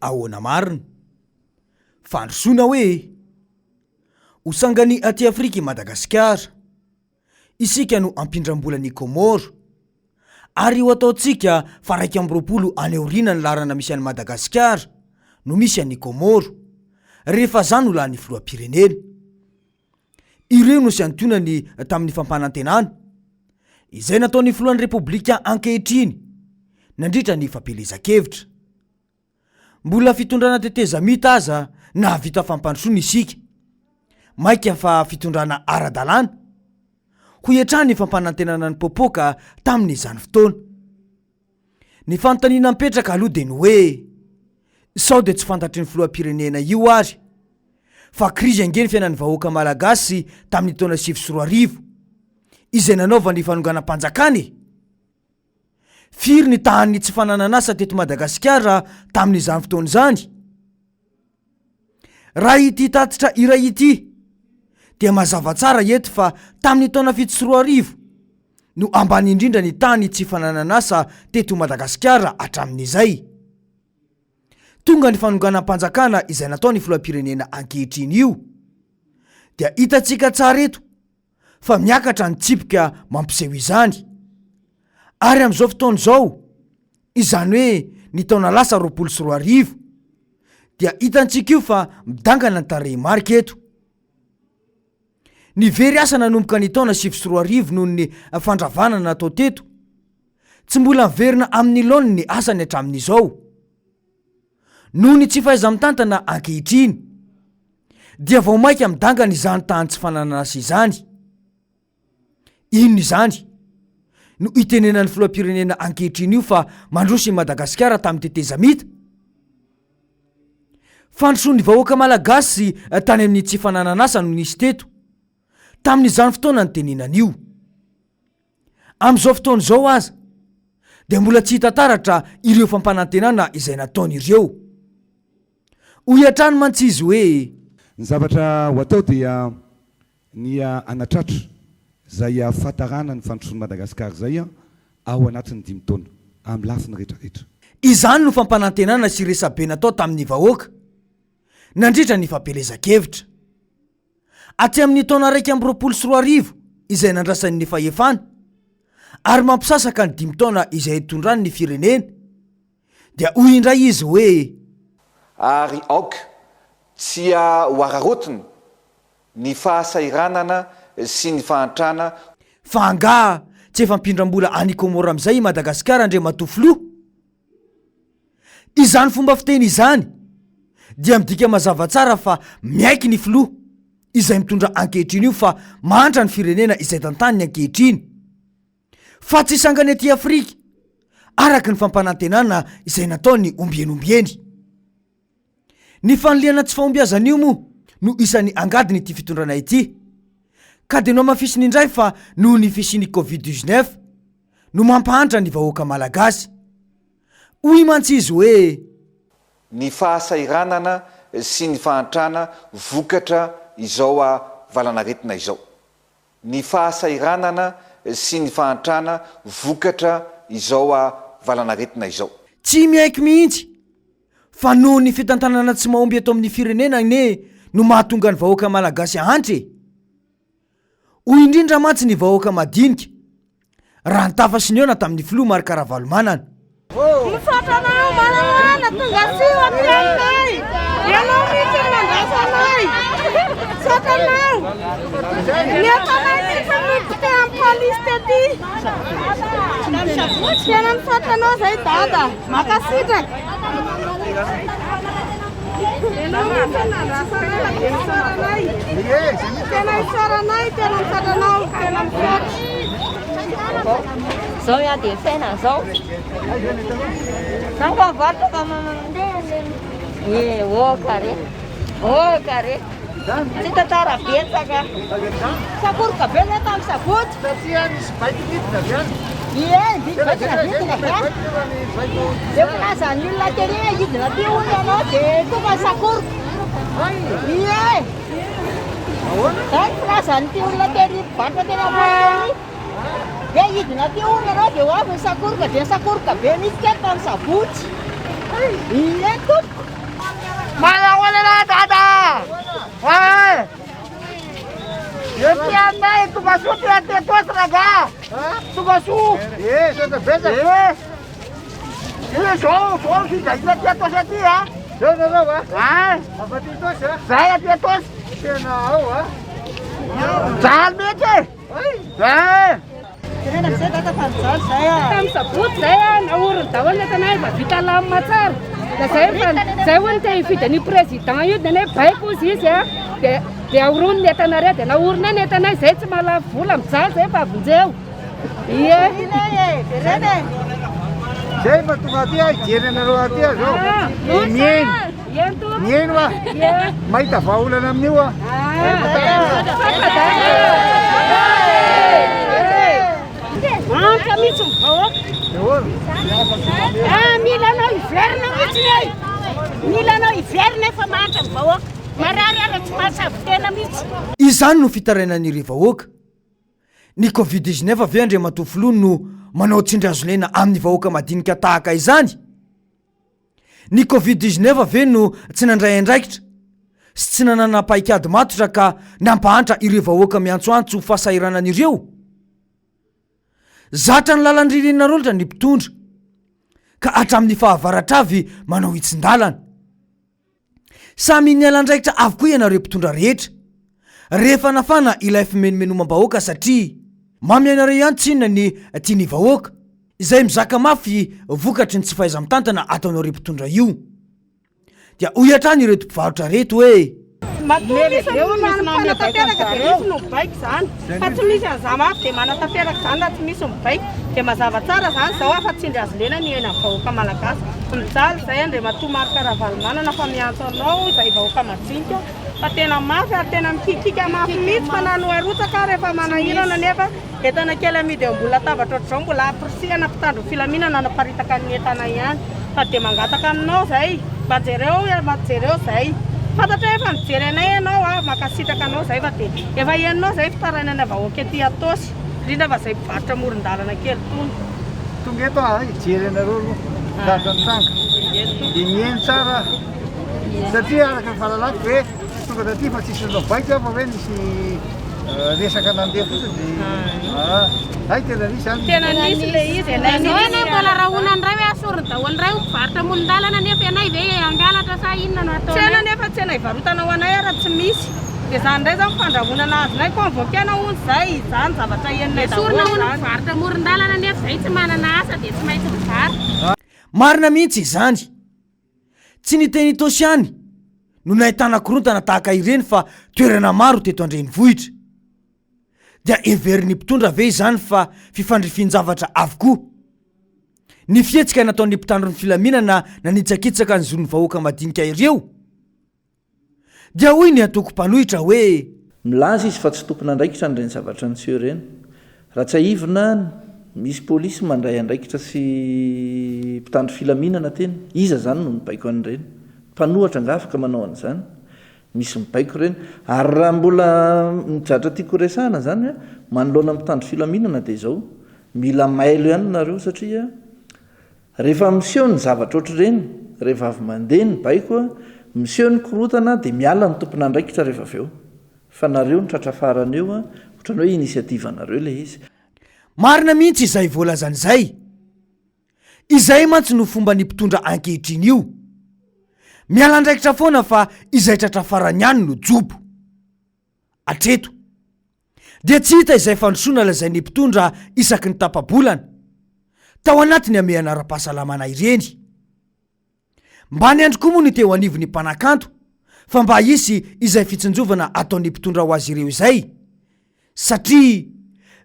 Ahoana Marina. Fandrosoana hoe hosangany aty Afrika i Madagasikara, isika no ampindram-bola ny Komoro, ary io ataontsika fa 120 any aoriana ny larana misy any Madagasikara no misy any Komoro, rehefa zany ho lany filoham-pirenena. Ireo no sy antonany tamin'ny fampanantenana izay nataon'ny filohan'ny Repoblika ankehitriny nandritra ny fampelezan-kevitra. Mbola fitondrana tetezamita aza na vita fampandrosoana isika, maika fa fitondrana ara-dalàna ho hiatrany ny fampanantenana ny popoka tamin'izany fotoana. Ny fanontaniana mipetraka aloha dia ny hoe sao dia tsy fantatry ny filoham-pirenena io ary fa krizy angeny fiainan'ny vahoaka malagasy tamin'ny taona 2024 izay nanaova ny fanonganam-panjakany. Firy ny tahan'ny tsy fananan'asa teto Madagasikara tamin'izany fotoana izany. Raha ity tatitra iray ity dia mazava tsara eto fa tamin'ny taona 2024 no ambany indrindra ny tany tsy fananan'asa teto Madagasikara hatramin'izay. Tonga ny fanonganam-panjakana izay nataony filoham-pirenena ankehitriny io dia hitantsika tsara eto fa miakatra ny tsipika mampiseho izany. Ary amin'izao fotoana izao, izany hoe ny taona lasa 2024 dia hitantsika io fa midangana ny tarehimarika eto. Ny very asa nanomboka ny taona 2024 noho ny fandravanana natao teto, tsy mbola miverina amin'ny laony ny asany hatramin'izao. Noho ny tsy fahaiza-mitantana ankehitriny dia vao maika midangana izany tany tsy fananan'asa izany. Inona izany? No itenenan'ny filoham-pirenena ankehitriny io fa mandroso i Madagasikara tamin'ny tetezamita. Fandrosoan'ny vahoaka malagasy tany amin'ny tsy fananan'asa no nisy teto tamin'izany fotoana ny tenenan'io. Amin'izao fotoana izao aza dia mbola tsy hita taratra ireo fampanantenana izay nataon'ireo. Ho hiatrany mantsy izy hoe ny zavatra ho atao dia ny anatratra zay fatarana ny fandrosoan'i Madagasikara zay ao anatin'ny 5 taona amin'ny lafiny rehetrarehetra. Izany no fampanantenana sy resabe natao tamin'ny vahoaka nandritra ny fampelezan-kevitra. Aty amin'ny taona 2024 izay nandrasan'ny fahefana ary mampisasaka ny 5 taona izay hitondrany ny firenena dia hoy indray izy hoe ary aoka tsy hoararotiny ny fahasairanana sy ny fahantrana. Fa anga tsy efa mpindram-bola any Komoro amin'izay i Madagasikara andre matofilo. Izany fomba fiteny izany dia midika mazava tsara fa miaiky ny filoha izay mitondra ankehitriny io fa mantra ny firenena izay tantaniny ankehitriny. Fa tsy sangany aty Afrika araka ny fampanantenana izay nataony ombieny. Ny fanoliana tsy fahombiazan'io moa no isan'ny angadiny ity fitondrana ity. Ka dia no mafisiny indray fa noho ny fisian'ny Covid-19 no mampahantra ny vahoaka malagasy. Hoy mantsy izy hoe ny fahasairanana sy ny fahantrana vokatra izao valanaretina izao. Ny fahasairanana sy ny fahantrana vokatra izao valanaretina izao. Tsy miaiky mihitsy fa noho ny fitantanana tsy mahomby eto amin'ny firenena no mahatonga ny vahoaka malagasy ahantre. Hoy indrindra mantsy ny vahoaka madinika raha nitafasiny eona tamin'ny filoha Marikaravalomanana. Misaotranao manana tonga siwa aminay. Ianao mihitsy no mandrasanay. Saotranao. Netanay nefa miditra amin'ny polisy tety. Tena misaotranao zay dada. Makasitraka. Ianao mihitsy no mandrasanay. Tena isaranay, tena misotranao, tena misaotra. Zao ya dia fena zao. Sangka vato ka mandeha. Oh kare. Kita tara betsaka. Sakurka bele tam sakut. Iya, bitka. Dia perasaan ni lateri aja dah tiun ya no, itu kan sakur. Iya. Kan perasaan tiun lateri, pada tena boleh. Ya itu nanti orang dia wah sakur ka beni kan tam sabut. Iya tuh. Malahoana dada. Ai. Yanay tugasu tetos raga. Tugasu. Sudah beza. Ini soal kita tetos itu ya. Sudah apa? Apa tetos ya? Saya tetos. Kenal ah. Jangan bece. Saya sebut saya naur tawan na tanay ba kita lama sir. Saya wanita ifita ni president yun na baik posisi ya. Dia urun neta na rin, naur na neta na saya cuma fulam saya pa bunjau. Iya. Saya mati ay jere na ro ati aso. Nien. Nien wa. Mai ta faula nam ni wa. Kami sumpah. Milano inferno mitsinay. Milano inferno fa mantra vahoaka. Marary ara tsy mahasavitena mihitsy. Izany no fitarainan'ireo vahoaka. Ny Covid-19 avy Andriamatoa no manao tsindry azo lena amin'ny vahoaka madinika tahaka izany. Ny Covid-19 avy no tsy nandray andraikitra sy tsy nanana paikady matotra ka nampahantra ireo vahoaka miantsoantso fahasahiranan'ireo. Zatra ny lalandririna rolatra ny mpitondra ka hatramin'ny fahavaratra avy manao hitsin-dalana. Samy nialan-draikitra avokoa ianareo mpitondra rehetra rehefa nafana ilay fimenomenoam-bahoaka satria mamy ianareo ihany tsinona ny tiany vahoaka izay mizaka mafy vokatry ny tsy fahaiza-mitantana ataonareo mpitondra io. Dia hoy hatrany ireto mpivarotra reto hoe manataperaka dia misy no mibaiko zany fa tsy misy an'izay mafy dia manataperaka zany raha tsy misy mibaiko dia mazava tsara zany zao afa tsindry azo lena ny aina vahoaka malagasy mijaly izay Andriamatoa Marikaravalonana fa miantso anao izay vahoaka majinika fa tena mafy ary tena mikikika mafy mihitsy fa nano arotsaka rehefa manahirana nefa entana kely amidy eo mbola tabatra ohatr'izao mbola apirisihana mpitandro filaminana naparitaka ny entana ihany fa dia mangataka aminao zay majereo zay fantatra efa mijery anay ianao makasitraka anao zay fa dia efa henonao zay fitarainana vahoaka ety atosy indrindra fa zay mpivarotra amoron-dalana kely tony tonga eto hijery anareo aloha dadrany tanga dia mihaino tsara satria araka ny fahalalako hoe tonga taty fa tsisy nao baika fa hoe misy resaka nandeha fotsiny dia ay tena nisy any tena nisy le izy anay mbola rahona ndray hoe asorony daholo ndray mivarotra amoron-dalana nefa ianay ve angalatra sa inona no atao tsena nefa tsena hivarotana ho anay ara tsy misy dia zany ndray zao mifandramona azy nay convoquena hony zay zany zavatra ianinay sorona hono mivarotra amoron-dalana nefa zay tsy manana asa dia tsy maintsy mivarotra. Marina mihitsy izany. Tsy ny teny Tosiany no nahitana korontana tahaka ireny fa toerana maro teto Andrenivohitra. Dia everin'ny mpitondra ve izany fa fifandrifin-javatra avokoa. Ny fihetsika nataon'ny mpitandron'ny filaminana nanitsakitsaka ny zon'ny vahoaka madinika ireo. Dia hoy ny atoko mpanohitra hoe milaza izy fa tsy tompona andraikitra n'ireny zavatra niseho ireny. Raha tsy aivina misy polisy mandray andraikitra sy mpitandro filaminana teny iza zany no mibaiko an'ireny mpanohatra nga afaka manao an'izany misy mibaiko ireny ary raha mbola mijatra tiako resahana zany manoloana mpitandro filaminana dia izao mila mailo ihany nareo satria rehefa miseho ny zavatra ohatr'ireny rehefa avy mandeha ny baiko miseho ny korotana dia miala ny tompona andraikitra rehefa avy eo fa nareo ny tratra farana eo ohatrany hoe inisiativa nareo ilay izy. Marina mihitsy izay voalazan'izay. Izay mantsy no fomba ny mpitondra ankehitriny io. Miala andraikitra foana fa izay tratra farany ihany no jobo. Atreto. Dia tsy hita izay fandrosoana lazain'ny mpitondra isaky ny tapabolana. Tao anatiny ame anara-pahasalamana ireny. Mba ny andro koa moa ny teo anivon'ny mpanakanto fa mba hisy izay fitsinjovana ataon'ny mpitondra ho azy ireo izay. Satria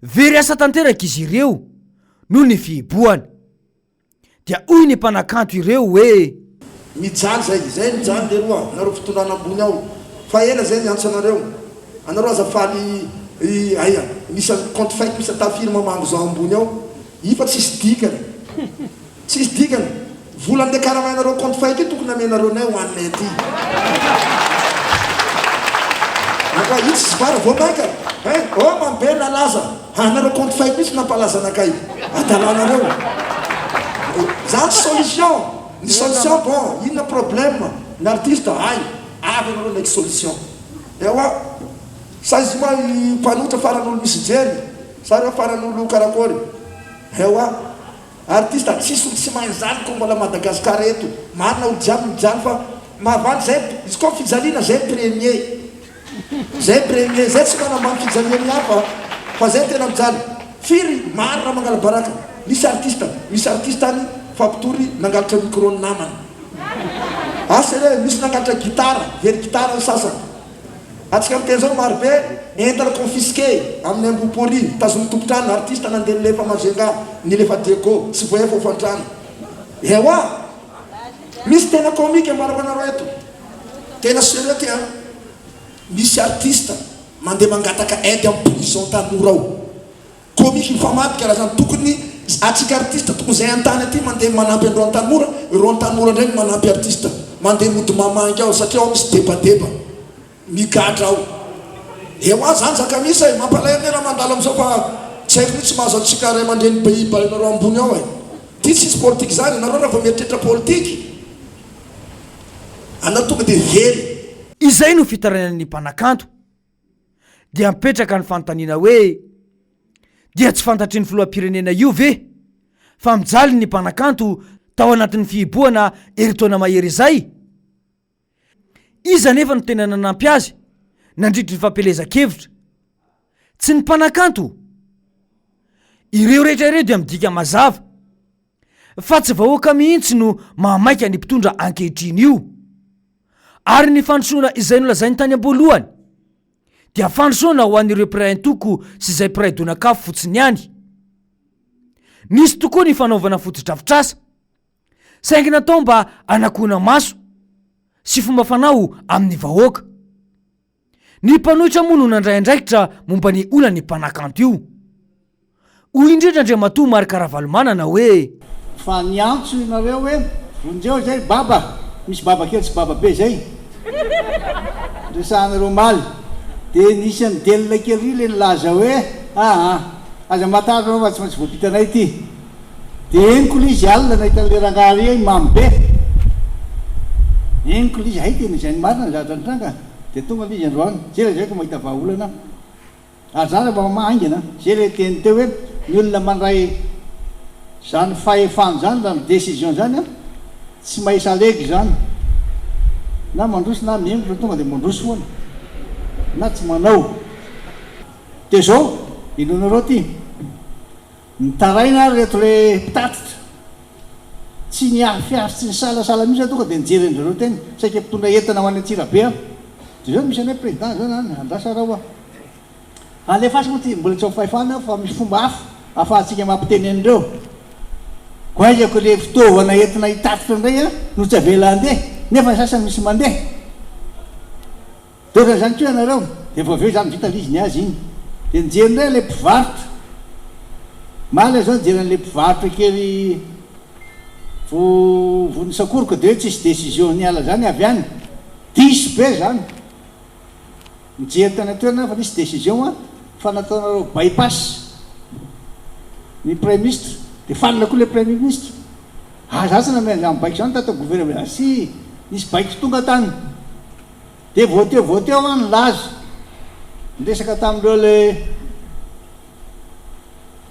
very asa tanteraka izy ireo no ny fihiboana. Dia hoy ny mpanakanto ireo hoe mijaly zay mijaly le roa nareo fitondrana ambony ao fa ela zay miantso anareo azafaly aya misy compte fake misy atafirma mango zao ambony ao ifa tsisy dikany volany le karavainareo compte fake io tokony amenareo nay hoanay aty aka io tsy vara voamaika o mambe nalaza anareo compte fake misy nampalaza anakay adalanareo zany solution ny solution bon inona problème ny artiste ay avy anareo ndraiky solution eoa sa izy moa mpanotra faran'olo misy jery sa reo faran'olo karakory eoa artiste tsisy olo tsy mahay zany ko mbola Madagasikara eto marina olo jiaby mijaly fa mahavanty zay izy koa fijaliana zay premier zay tsy manambany fijaliany hafa fa zay tena mijaly firy marina mangala baraka misy artiste any fampitory nangalatra micro ny namany asa re misy nangalatra gitara very gitara ny sasany atsika am'teny zao maro be entana confisqué amin'ny ambopoli tazomy tompotrano artiste nandeha nilefa mazenga nilefa dego tsy voefa hofantrano eoa misy tena comique ambarako anareo eto tena sérieux ty a misy artiste mandeha mangataka aide amin'ny prison tanora ao comique mifamaty karaha zany tokony atsika artiste tokony zay antany aty mandeha manampy andro an-tanora ro an-tanora ndraiky manampy artiste mandeha mody mamangy ao satria ao misy debadeba migadra ao eoa zany zaka misy e mampalay tena mandalo am'izao fa tsy haiko tsy mahazo atsika ray mandreny beiba nareo ambony ao e ty tsisy politike zany nareo raha vao mieritreritra politike anao tonga de very izay no fitaranany mpanakanto dia mipetraka ny fanontaniana hoe dia tsy fantatry ny filoam-pirenena io ve fa mijaly ny mpanakanto tao anatin'ny fihiboana eritaona mahery izay iza nefa no tena nanampy azy nandritry ny fampelezan-kevitra tsy ny mpanakanto ireo rehetra ireo dia midika mazava fa tsy vahoaka mihitsy no mahamaika ny mpitondra ankehitriny io ary ny fandrosoana izay no lazainy tany am-boalohany dia fandrosoana ho an'ireo mpiray antoko sy izay mpiray donakafo fotsiny ihany nisy tokoa ny fanaovana fotodrafitrasa saingy natao mba anakohana maso sy fomba fanao amin'ny vahoaka ny mpanohitra moa no nandray andraikitra momba ny olany mpanakanto io hoy indrindra andriamatoa Mary Karavalomanana hoe fa niantso nareo hoe vonjeo zay baba misy baba kely tsy baba be zay resahanareo maly de nisy any delina kely le nilaza hoe aza matary reo fa tsy maintsy voapitanay ty de eniko le izy alina nahitan'le rangary e mamy be eniko le izy hay tena izay ny marina zatranitranga de tonga le izy androany zay le zay ko mahita vahaolana ary zany mba mahaingana zay le teny teo hoe ny olona mandray zany fahefany zany raha décision zany a tsy mahisa legy zany na mandroso na miembotra tonga de mandroso foana na tsy manao de zao inonareo ty nitaraina reto le mpitatitra tsy niafiafy tsy ny salasala misy tonga de nijery andrareo teny saika mpitondra entana ho any Antsirabe a de zao misy ane président zao zany andrasa raha alefasy moa ty mbola tsy fahefana fa misy fomba hafa ahafahantsika mampiteny an'ireo ko aizako le fitaovana entina hitatitra indray a no tsy avela andeha nefa ny sasany misy mandeha dora zany ko anareo de vao aveo zany vita lizy ny azy iny de nijery ndray le mpivarotra maly zao nijery an'le mpivarotra kely vonisakoroka de hoe tsisy décision niala zany avy any diso be zany mijery tany atoerana fa nisy décision a fa nataonareo bypass ny premier ministre de falina koa le premier ministre zasana mianzany baiky zany tatao gouvernement sy nisy baiky tonga tany de voateo a nylaza miresaka tamindreo le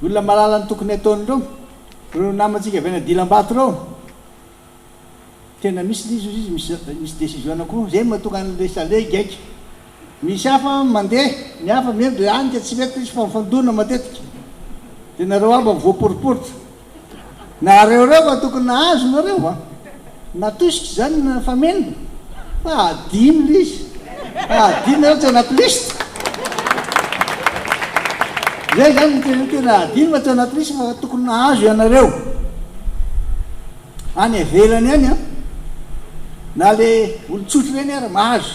olona malala ny tokony ataon'ireo reo namantsika avy any Adilambato reo tena misy lizo izy misy décision anakoa zay mahatonga an'le salegy aiky misy hafa mandeha ny hafa miheno de any ka tsy mety izy fa mifandona matetika de nareo aby voaporiporitra nareo fa tokony nahazo nareo a natosiky zany na famena fa adino le izy adino nareo tsy anaty liste zay zany tena adino ma tsy anaty liste fa tokony nahazo ianareo any avelany any a na le olotsotro reny ara mahazo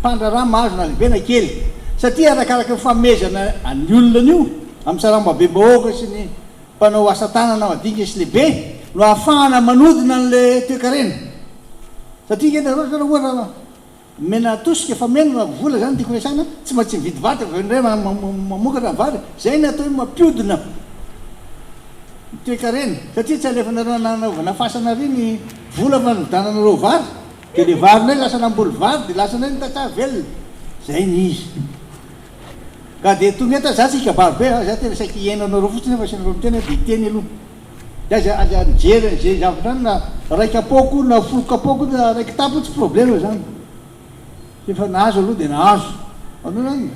mpandrara mahazo na lehibe na kely satria arakaraka famezana any olona io amin'ny sarambabembahoaka sy ny mpanao asa tanana madinika sy lehibe no ahafahana manodina an'le toekarena satria kenaoha mena tosika fa mena vola zany tiako resana tsy maintsy mividy vata ndray mamokatra vata zay natao hoe mampiodina toekarena satria tsy alefanareo nanaovana fasana ry ny vola fa novidananareo vary ke le varina lasa namboly vary de lasa nay nitaka velona zay ny izy ka de toneta za tsika barobe za tena saiky ienanareo fotsiny fa sinareo mitena de teny aloha aza mijery zay zavatra any na raiky apoko na folo kapoko na raiky tapo tsy problème zany efa nahazo aloha de nahazo anao zany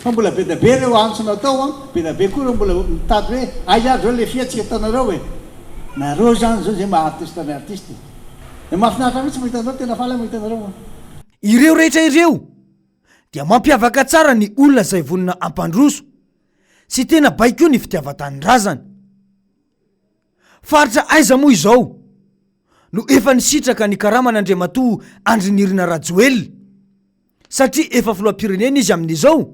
fa mbola be da be reo antsona atao a be da be koa reo mbola mitady hoe aiary zao le fiatsika atanareo hoe nareo zany zao zay maha-artiste ny artiste de mahafinaritra mihitsy mahitanareo tena faly mahitanareo ireo rehetra ireo dia mampiavaka tsara ny olona zay vonina ampandroso sy tena baiko ny fitiavatany-drazana faritra aiza moa izao no efa nisitraka ny karaman'Andriamatoa Andrinirina Rajoelina satria efa filoam-pirenena izy amin'izao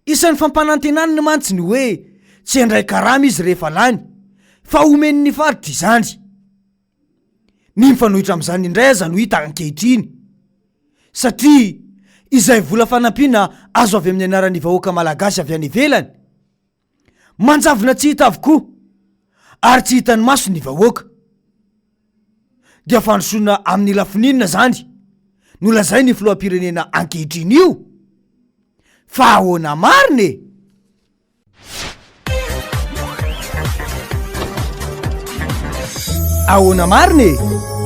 isan'ny fampanantenaniny mantsy ny hoe tsy handray karama izy rehefa lany fa omen'ny faritra izany ny mifanohitra amin'izany indray aza no hita ankehitriny satria izay vola fanampiana azo avy amin'ny anaran'ny vahoaka malagasy avy any ivelany manjavona tsy hita avokoa ary tsy hitany maso ny vahoaka dia fandrosoana amin'ny lafininina zany no lazay ny filoam-pirenena ankehitriny io fa ahoana marina e ahoana marina e